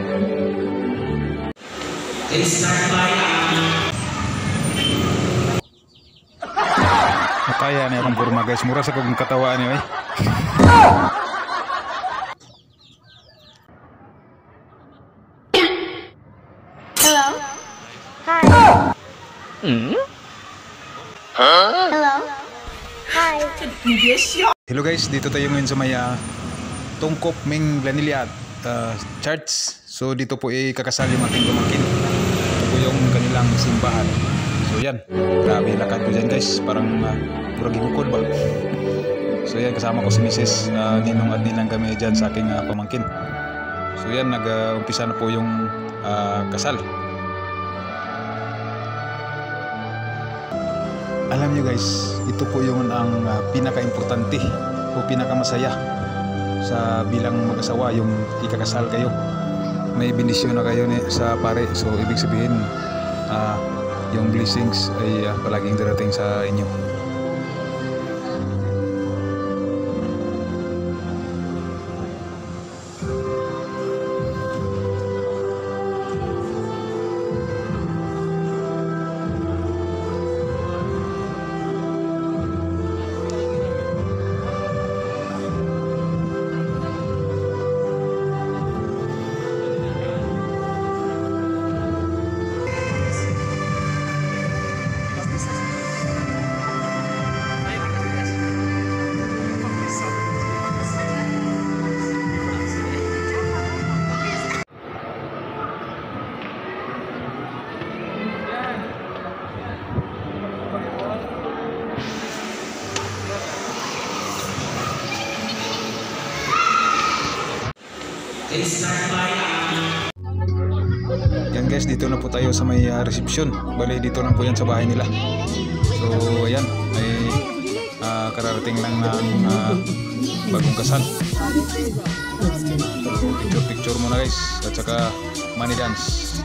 Mataya niya akong kurma guys. Mura sa kong katawaan niya eh. Hello? Hi. Hello? Hi. Hello guys, dito tayo ngayon sa may Tungkop Ming Blaniliad Church. So dito po kakasal yung ating pamangkin. Ito po yung kanilang simbahan. So yan, grabe lakad ko dyan guys. Parang pura gibukod ba? So yan, kasama ko si Mrs. Ninong at Ninang kami dyan sa aking pamangkin. So yan, nag-umpisa na po yung kasal. Alam nyo guys, ito po yung ang pinaka-importante o pinaka-masaya sa bilang mag-asawa, yung ikakasal kayo. May bendisyon na kayo sa pare. So ibig sabihin, yung blessings ay palaging darating sa inyo. Yan guys, dito na po tayo sa may reception. Bali dito lang po yan sa bahay nila. So ayan, ay kararating lang ng bagong kasal. Picture muna guys, at saka money dance.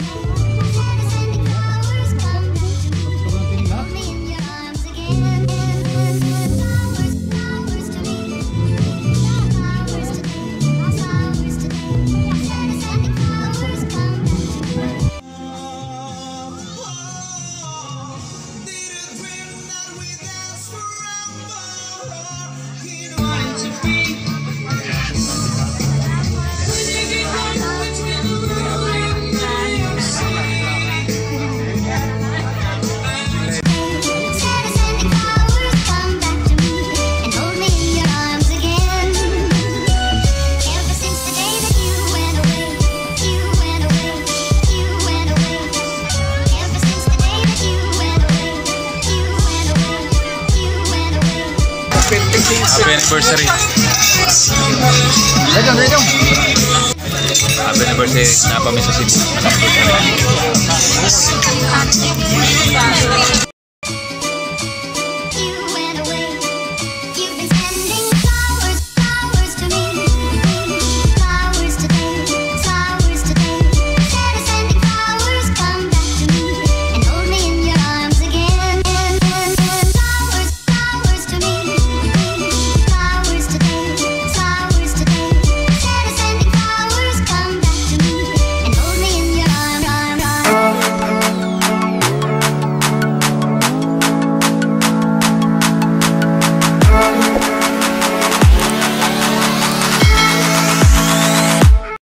Happy anniversary. Happy anniversary na pa Mrs. Sim.